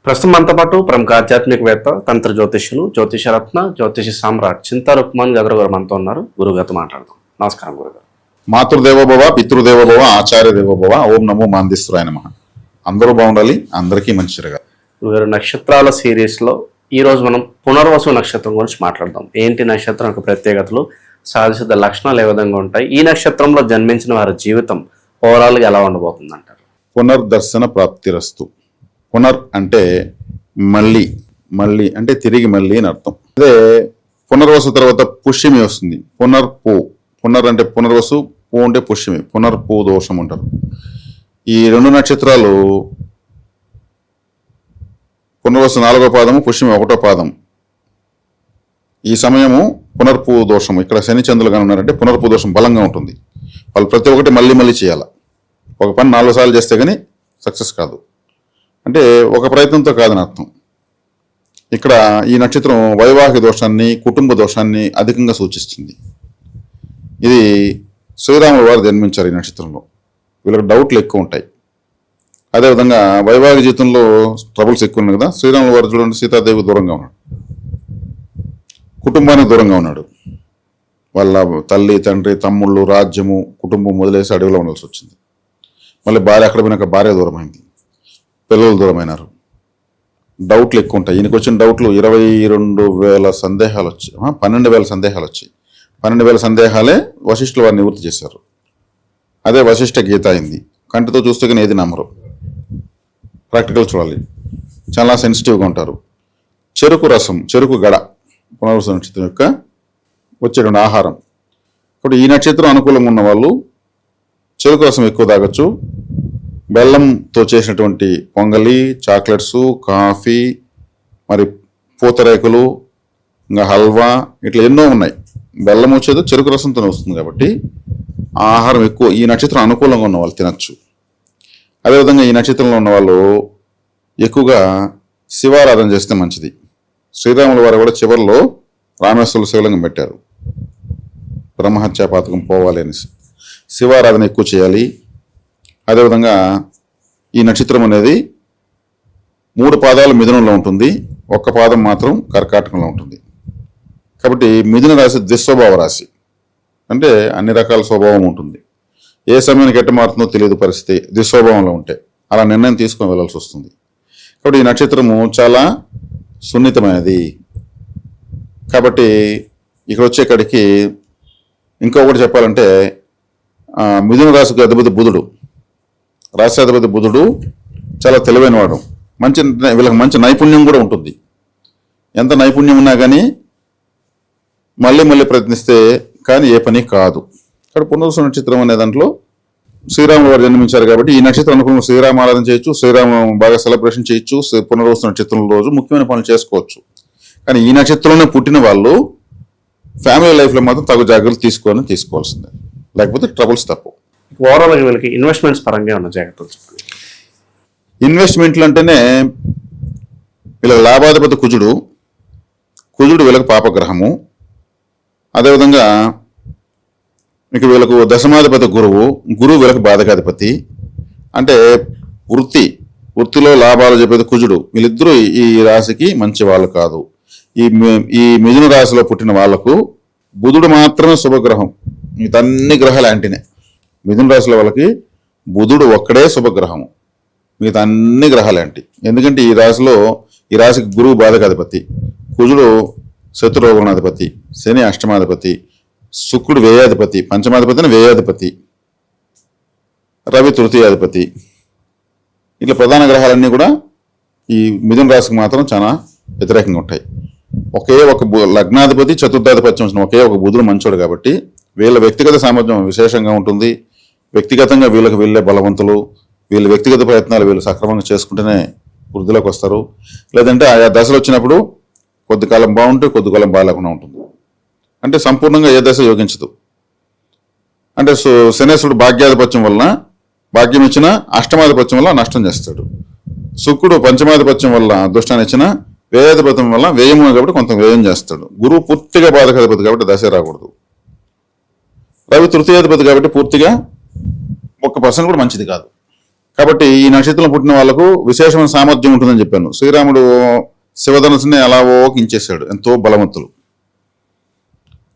ప్రస్తుతం మనతో పాటు ప్రముఖ ఆధ్యాత్మికవేత్త, తంత్ర జ్యోతిష్యులు, జ్యోతిషరత్న, జ్యోతిష సామ్రాట్ చింతా రుక్మాన్ గదర్ గారు మనతో ఉన్నారు. గురుగారితో మాట్లాడదాం. నమస్కారం గురుగారు. మాతృదేవోభవ, పితృదేవోభవ, ఆచార్య దేవోభవ. ఓం నమో మాందిస్తురాయ నమః. అందరూ బాగుండాలి, అందరికీ మంచి జరగాలి. గురుగారు, నక్షత్రాల సిరీస్లో ఈరోజు మనం పునర్వసు నక్షత్రం గురించి మాట్లాడదాం. ఏంటి నక్షత్రం యొక్క ప్రత్యేకతలు, సహజసిద్ధ లక్షణాలు ఏ విధంగా ఉంటాయి, ఈ నక్షత్రంలో జన్మించిన వారి జీవితం ఓవరాల్గా ఎలా ఉండబోతుంది అంటారు? పునర్దర్శన ప్రాప్తిరస్తు. పునర్ అంటే మళ్ళీ, మళ్ళీ అంటే తిరిగి మళ్ళీ అని అర్థం. అదే పునర్వసు తర్వాత పుష్యమి వస్తుంది. పునర్పు, పునర్ అంటే పునర్వసు, పూ అంటే పుష్యమి, పునర్పు దోషం అంటారు. ఈ రెండు నక్షత్రాలు పునర్వసు 4వ పాదము, పుష్యమి 1వ పాదం. ఈ సమయము పునర్పు దోషం. ఇక్కడ శని చంద్రులుగా ఉన్నారంటే పునర్పు దోషం బలంగా ఉంటుంది. వాళ్ళు ప్రతి ఒక్కటి మళ్ళీ మళ్ళీ చేయాలి. ఒక పని 4 సార్లు చేస్తే కానీ సక్సెస్ కాదు. అంటే ఒక ప్రయత్నంతో కాదని అర్థం. ఇక్కడ ఈ నక్షత్రం వైవాహిక దోషాన్ని, కుటుంబ దోషాన్ని అధికంగా సూచిస్తుంది. ఇది శ్రీరాముల వారు జన్మించారు ఈ నక్షత్రంలో. వీళ్ళకి డౌట్లు ఎక్కువ ఉంటాయి. అదేవిధంగా వైవాహిక జీవితంలో ట్రబుల్స్ ఎక్కువ ఉన్నాయి కదా. శ్రీరాముల వారు చూడండి, సీతాదేవి దూరంగా ఉన్నాడు, కుటుంబానికి దూరంగా ఉన్నాడు. వాళ్ళ తల్లి, తండ్రి, తమ్ముళ్ళు, రాజ్యము, కుటుంబం వదిలేసి అడవిలో ఉండాల్సి వచ్చింది. మళ్ళీ భార్య అక్కడ పోయినాక భార్య దూరమైంది, పిల్లలు దూరమైనారు. డౌట్లు ఎక్కువ ఉంటాయి. ఈయనకు వచ్చిన డౌట్లు 22,000 సందేహాలు వచ్చాయి. 12,000 సందేహాలు వచ్చాయి. 12,000 సందేహాలే వశిష్ఠుల వారిని నివృత్తి చేశారు. అదే వశిష్ఠ గీత అయింది. కంటితో చూస్తే కానీ ఏది నమ్మరు. ప్రాక్టికల్ చూడాలి. చాలా సెన్సిటివ్గా ఉంటారు. చెరుకు రసం, చెరుకు గడ పునర్వసు నక్షత్రం యొక్క వచ్చేటువంటి ఆహారం. ఇప్పుడు ఈ నక్షత్రం అనుకూలంగా ఉన్న వాళ్ళు చెరుకు రసం ఎక్కువ తాగొచ్చు. బెల్లంతో చేసినటువంటి పొంగలి, చాక్లెట్స్, కాఫీ, మరి పూతరేకులు, ఇంకా హల్వా, ఇట్లా ఎన్నో ఉన్నాయి. బెల్లం వచ్చేది చెరుకు రసంతో వస్తుంది కాబట్టి ఆహారం ఎక్కువ ఈ నక్షత్రం అనుకూలంగా ఉన్న వాళ్ళు తినచ్చు. అదేవిధంగా ఈ నక్షత్రంలో ఉన్న వాళ్ళు ఎక్కువగా శివారాధన చేస్తే మంచిది. శ్రీరాముల వారు కూడా చివరిలో రామేశ్వరులు శివలింగం పెట్టారు, బ్రహ్మహత్యా పాతకం పోవాలి అనేసి. శివారాధన ఎక్కువ చేయాలి. అదేవిధంగా ఈ నక్షత్రం అనేది 3 పాదాలు మిథునంలో ఉంటుంది, 1 పాదం మాత్రం కర్కాటకంలో ఉంటుంది. కాబట్టి మిథున రాశి ద్విస్వభావ రాశి. అంటే అన్ని రకాల స్వభావం ఉంటుంది. ఏ సమయానికి ఎట్ట మారుతుందో తెలియదు పరిస్థితి. ద్విస్వభావంలో ఉంటే అలా నిర్ణయం తీసుకొని వెళ్ళాల్సి వస్తుంది. కాబట్టి ఈ నక్షత్రము చాలా సున్నితమైనది. కాబట్టి ఇక్కడ వచ్చేకాడికి ఇంకొకటి చెప్పాలంటే, మిథున రాశికి అధిపతి బుధుడు, రాష్ట్రాధిపతి బుధుడు చాలా తెలివైనవాడు. వీళ్ళకి మంచి నైపుణ్యం కూడా ఉంటుంది. ఎంత నైపుణ్యం ఉన్నా కానీ మళ్ళీ మళ్ళీ ప్రయత్నిస్తే కానీ ఏ పని కాదు. ఇక్కడ పునర్వసు నక్షత్రం అనే దాంట్లో శ్రీరాముల వారు జన్మించారు కాబట్టి ఈ నక్షత్రం అనుకున్న శ్రీరామ ఆరాధన చేయొచ్చు, శ్రీరామ బాగా సెలబ్రేషన్ చేయొచ్చు. పునర్వసు నక్షత్రం రోజు ముఖ్యమైన పనులు చేసుకోవచ్చు. కానీ ఈ నక్షత్రంలోనే పుట్టిన వాళ్ళు ఫ్యామిలీ లైఫ్లో మాత్రం తగు జాగ్రత్తలు తీసుకోవాల్సిందే, లేకపోతే ట్రబుల్స్ తప్పు. ఓవరాల్గా వీళ్ళకి ఇన్వెస్ట్మెంట్స్ పరంగా ఉన్న జాగ్రత్తలు చెప్పండి. ఇన్వెస్ట్మెంట్లు అంటేనే వీళ్ళకి లాభాధిపతి కుజుడు వీళ్ళకి పాపగ్రహము. అదేవిధంగా ఇక వీళ్ళకు దశమాధిపతి గురువు వీళ్ళకి బాధకాధిపతి. అంటే వృత్తిలో లాభాలు చెప్పేది కుజుడు. వీళ్ళిద్దరూ ఈ రాశికి మంచి వాళ్ళు కాదు. ఈ మిథున రాశిలో పుట్టిన వాళ్లకు బుధుడు మాత్రమే శుభగ్రహం, మిగతా అన్ని గ్రహాలు యాంటీనే. మిథున రాశిలో వాళ్ళకి బుధుడు ఒక్కడే శుభగ్రహము, మిగతా అన్ని గ్రహాలు యాంటీ. ఎందుకంటే ఈ రాశికి గురువు బాధకాధిపతి, కుజుడు శత్రురోగణాధిపతి, శని అష్టమాధిపతి, శుక్రుడు వ్యయాధిపతి, పంచమాధిపతిని వ్యయాధిపతి, రవి తృతీయాధిపతి. ఇట్లా ప్రధాన గ్రహాలన్నీ కూడా ఈ మిథున రాశికి మాత్రం చాలా వ్యతిరేకంగా ఉంటాయి. ఒకే ఒక లగ్నాధిపతి, చతుర్థాధిపత్యం వచ్చిన ఒకే ఒక బుధుడు మంచోడు కాబట్టి వీళ్ళ వ్యక్తిగత సామర్థ్యం విశేషంగా ఉంటుంది. వ్యక్తిగతంగా వీళ్ళే బలవంతులు. వీళ్ళ వ్యక్తిగత ప్రయత్నాలు వీళ్ళు సక్రమంగా చేసుకుంటేనే వృద్ధిలోకి వస్తారు. లేదంటే ఆయా దశలు వచ్చినప్పుడు కొద్ది కాలం బాగుంటే కొద్ది కాలం బాగాలేకుండా ఉంటుంది. అంటే సంపూర్ణంగా ఏ దశ యోగించదు. అంటే శనేశ్వరుడు భాగ్యాధిపత్యం వలన భాగ్యం ఇచ్చిన, అష్టమాధిపత్యం వల్ల నష్టం చేస్తాడు. శుక్రుడు పంచమాధిపత్యం వల్ల దుష్టాన్ని ఇచ్చిన, వ్యయాధిపత్యం వల్ల వ్యయము కాబట్టి కొంత వ్యయం చేస్తాడు. గురువు పూర్తిగా బాధకాధిపతి కాబట్టి దశ రాకూడదు. రవి తృతీయాధిపతి కాబట్టి పూర్తిగా 1% కూడా మంచిది కాదు. కాబట్టి ఈ నక్షత్రంలో పుట్టిన వాళ్ళకు విశేషమైన సామర్థ్యం ఉంటుందని చెప్పాను. శ్రీరాముడు శివధనుసుని అలా ఓకించేశాడు, ఎంతో బలవంతులు.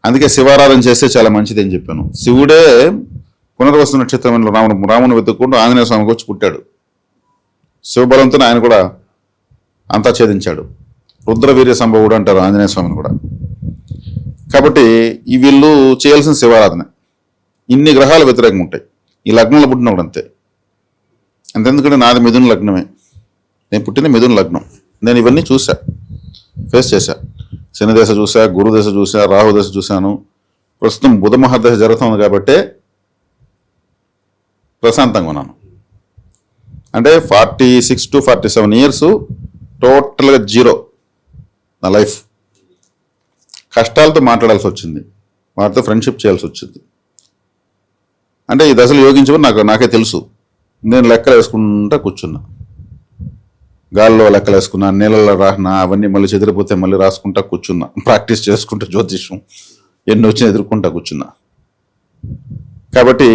అందుకే శివారాధన చేస్తే చాలా మంచిది అని చెప్పాను. శివుడే పునర్వసు నక్షత్రంలో రాముని వెతుక్కుంటూ ఆంజనేయ స్వామికి వచ్చి పుట్టాడు. శివబలంతో ఆయన కూడా అంతా ఛేదించాడు. రుద్రవీర్య సంభవుడు అంటారు ఆంజనేయ స్వామిని కూడా. కాబట్టి ఈ వీళ్ళు చేయాల్సిన శివారాధన. ఇన్ని గ్రహాలు వ్యతిరేకంగా ఉంటాయి. ఈ లగ్నంలో పుట్టినప్పుడు అంతే. అంతెందుకంటే నాది మిథున లగ్నమే, నేను పుట్టిన మిథున లగ్నం. నేను ఇవన్నీ చూసా, ఫేస్ చేశా. శని దశ చూసా, గురు దశ చూసా, రాహు దశ చూశాను. ప్రస్తుతం బుధ మహాదశ జరుగుతుంది కాబట్టి ప్రశాంతంగా ఉన్నాను. అంటే 46 to 47 ఇయర్స్ టోటల్గా జీరో నా లైఫ్. కష్టాలతో మాట్లాడాల్సి వచ్చింది, వాటితో ఫ్రెండ్షిప్ చేయాల్సి వచ్చింది. అంటే ఈ దశలు యోగించమని నాకే తెలుసు. నేను లెక్కలు వేసుకుంటా కూర్చున్నా, గాల్లో లెక్కలు వేసుకున్నా, నీళ్ళలో రాసిన అవన్నీ మళ్ళీ చెదిరిపోతే మళ్ళీ రాసుకుంటా కూర్చున్నా, ప్రాక్టీస్ చేసుకుంటా, జ్యోతిష్యం ఎన్ని వచ్చినా ఎదుర్కొంటా కూర్చున్నా. కాబట్టి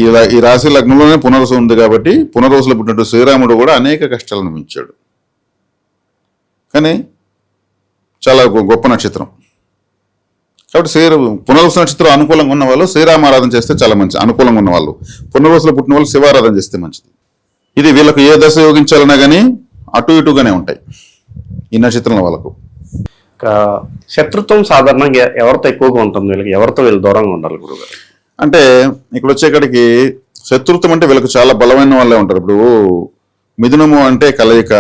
ఈ రాశి లగ్నంలోనే పునర్వసు ఉంది. కాబట్టి పునర్వసులో పుట్టినట్టు శ్రీరాముడు కూడా అనేక కష్టాలను అనుభవించాడు. కానీ చాలా గొప్ప నక్షత్రం. కాబట్టి పునర్వసు నక్షత్రం అనుకూలంగా ఉన్న వాళ్ళు శ్రీరామారాధన చేస్తే చాలా మంచిది. అనుకూలంగా ఉన్న వాళ్ళు పునర్వసులో పుట్టిన వాళ్ళు శివారాధన చేస్తే మంచిది. ఇది వీళ్ళకు ఏ దశ యోగించాలన్నా కానీ అటు ఇటుగానే ఉంటాయి ఈ నక్షత్రంలో వాళ్ళకు. శత్రుత్వం సాధారణంగా ఎవరితో ఎక్కువగా ఉంటుంది వీళ్ళకి? ఎవరితో వీళ్ళు దూరంగా ఉండాలి గురుగారు? అంటే ఇక్కడ వచ్చేకాడికి శత్రుత్వం అంటే వీళ్ళకి చాలా బలమైన వాళ్ళే ఉంటారు. ఇప్పుడు మిథునము అంటే కలయిక,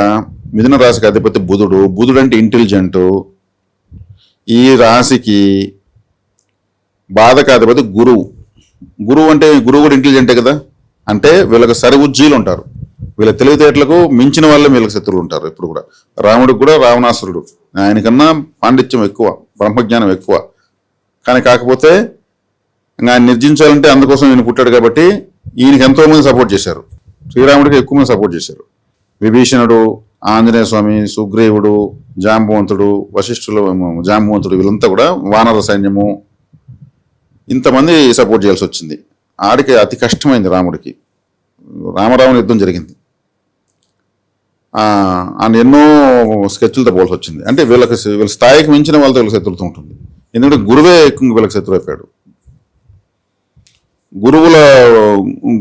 మిథున రాశికి అధిపతి బుధుడు. బుధుడు అంటే ఇంటెలిజెంట్. ఈ రాశికి బాధక అధిపతి గురువు. గురువు అంటే గురువు కూడా ఇంటెలిజెంటే కదా. అంటే వీళ్ళకి సరి ఉజ్జీలు ఉంటారు. వీళ్ళ తెలివితేటలకు మించిన వాళ్ళే వీళ్ళకి శత్రువులు ఉంటారు ఎప్పుడు కూడా. రాముడికి కూడా రావణాసురుడు, ఆయనకన్నా పాండిత్యం ఎక్కువ, బ్రహ్మజ్ఞానం ఎక్కువ. కానీ కాకపోతే ఆయన నిర్జించాలంటే అందుకోసం ఈయన పుట్టాడు కాబట్టి ఈయనకి ఎంతో మంది సపోర్ట్ చేశారు. శ్రీరాముడికి ఎక్కువ మంది సపోర్ట్ చేశారు. విభీషణుడు, ఆంజనేయ స్వామి, సుగ్రీవుడు, జాంబవంతుడు, వశిష్ఠులు, జాంబవంతుడు, వీళ్ళంతా కూడా వానర సైన్యము, ఇంతమంది సపోర్ట్ చేయాల్సి వచ్చింది. ఆడికి అతి కష్టమైంది రాముడికి. రామరావణ యుద్ధం జరిగింది. ఆయన ఎన్నో స్కెచ్లతో పోల్సి వచ్చింది. అంటే వీళ్ళ స్థాయికి మించిన వాళ్ళతో వీళ్ళకి శత్రుత్వం ఉంటుంది. ఎందుకంటే గురువే ఎక్కువ వీళ్ళకి శత్రువు అయిపోయాడు.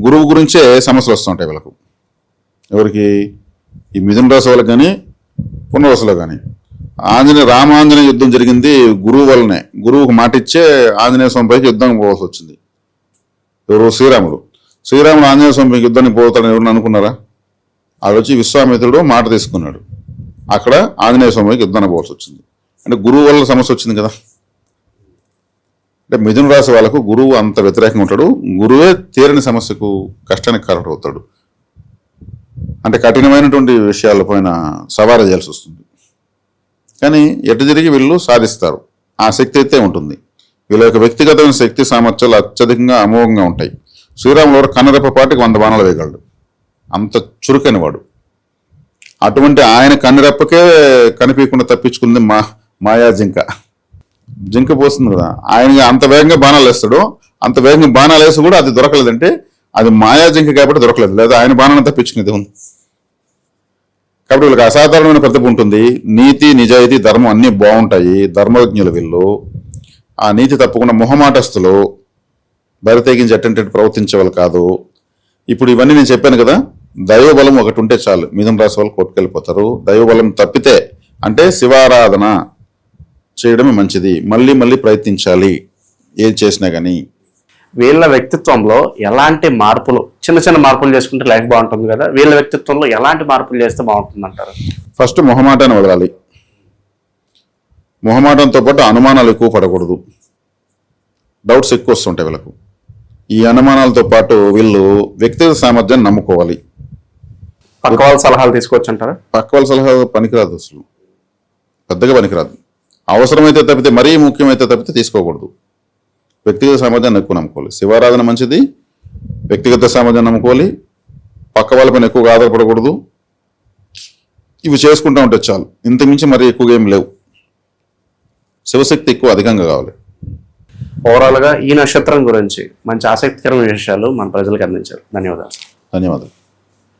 గురువు గురించే సమస్యలు వస్తుంటాయి వీళ్ళకు. ఎవరికి? ఈ మిథున రాశి వాళ్ళకి కానీ పునర్వసులో కానీ. రామాంజనేయ యుద్ధం జరిగింది గురువు వల్లనే. గురువుకు మాట ఇచ్చే ఆంజనేయ స్వామి పైకి యుద్ధం పోవాల్సి వచ్చింది. ఎవరు? శ్రీరాముడు ఆంజనేయ స్వామి యుద్ధానికి పోతాడని ఎవరిని అనుకున్నారా? వచ్చి విశ్వామిత్రుడు మాట తీసుకున్నాడు. అక్కడ ఆంజనేయ స్వామికి యుద్ధానికి పోవాల్సి వచ్చింది. అంటే గురువు వల్ల సమస్య వచ్చింది కదా. అంటే మిథున రాశి వాళ్ళకు గురువు అంత వ్యతిరేకంగా ఉంటాడు. గురువే తీరని సమస్యకు, కష్టానికి కారణం అవుతాడు. అంటే కఠినమైనటువంటి విషయాలపైన సవాలు చేయాల్సి వస్తుంది. కానీ ఎటు తిరిగి వీళ్ళు సాధిస్తారు. ఆ శక్తి అయితే ఉంటుంది. వీళ్ళ యొక్క వ్యక్తిగతమైన శక్తి సామర్థ్యాలు అత్యధికంగా అమోఘంగా ఉంటాయి. శ్రీరాములు కన్నరెప్ప పాటికి 100 బాణాలు వేయగలడు, అంత చురుకైన వాడు. అటువంటి ఆయన కన్నరెప్పకే కనిపించకుండా తప్పించుకుంది మాయా జింక పోస్తుంది కదా. ఆయన అంత వేగంగా బాణాలు వేస్తాడు. అంత వేగంగా బాణాలు వేసి కూడా అది దొరకలేదంటే అది మాయా జింక కాబట్టి దొరకలేదు, లేదా ఆయన బాణాన్ని తప్పించుకునేది ఉంది. కాబట్టి వీళ్ళకి అసాధారణమైన ప్రతిభ ఉంటుంది. నీతి, నిజాయితీ, ధర్మం అన్నీ బాగుంటాయి. ధర్మజ్ఞులు వీళ్ళు. ఆ నీతి తప్పకుండా మొహమాటస్తులు, బరితెగించి అటెంటెడ్ ప్రవర్తించే వాళ్ళు కాదు. ఇప్పుడు ఇవన్నీ నేను చెప్పాను కదా. దైవబలం ఒకటి ఉంటే చాలు, మిథున రాశి వాళ్ళు కొట్టుకెళ్ళిపోతారు. దైవబలం తప్పితే అంటే శివారాధన చేయడమే మంచిది. మళ్ళీ మళ్ళీ ప్రయత్నించాలి ఏది చేసినా కానీ. వీళ్ళ వ్యక్తిత్వంలో ఎలాంటి మార్పులు, చిన్న చిన్న మార్పులు చేసుకుంటే లైఫ్ బాగుంటుంది కదా. వీళ్ళ వ్యక్తిత్వంలో ఎలాంటి మార్పులు చేస్తే బాగుంటుంది అంటారు? ఫస్ట్ మొహమాటాన్ని వదలాలి. మొహమాటంతో పాటు అనుమానాలు ఎక్కువ పడకూడదు. డౌట్స్ ఎక్కువ వస్తుంటాయి వీళ్ళకు. ఈ అనుమానాలతో పాటు వీళ్ళు వ్యక్తిగత సామర్థ్యాన్ని నమ్ముకోవాలి. పక్క వాళ్ళ సలహాలు తీసుకోవచ్చు అంటారా? పక్క వాళ్ళ సలహా పనికిరాదు, అసలు పెద్దగా పనికిరాదు. అవసరమైతే తప్పితే, మరీ ముఖ్యమైతే తప్పితే తీసుకోకూడదు. వ్యక్తిగత సామర్థ్యాన్ని ఎక్కువ నమ్ముకోవాలి. శివారాధన మంచిది. వ్యక్తిగత సామర్థ్యాన్ని నమ్ముకోవాలి. పక్క వాళ్ళపైన ఎక్కువగా ఆధారపడకూడదు. ఇవి చేసుకుంటూ ఉంటే చాలు. ఇంతకుమించి మరి ఎక్కువగా ఏం లేవు. శివశక్తి ఎక్కువ అధికంగా కావాలి. ఓవరాల్గా ఈ నక్షత్రం గురించి మంచి ఆసక్తికరమైన విషయాలు మన ప్రజలకు అందించారు. ధన్యవాదాలు.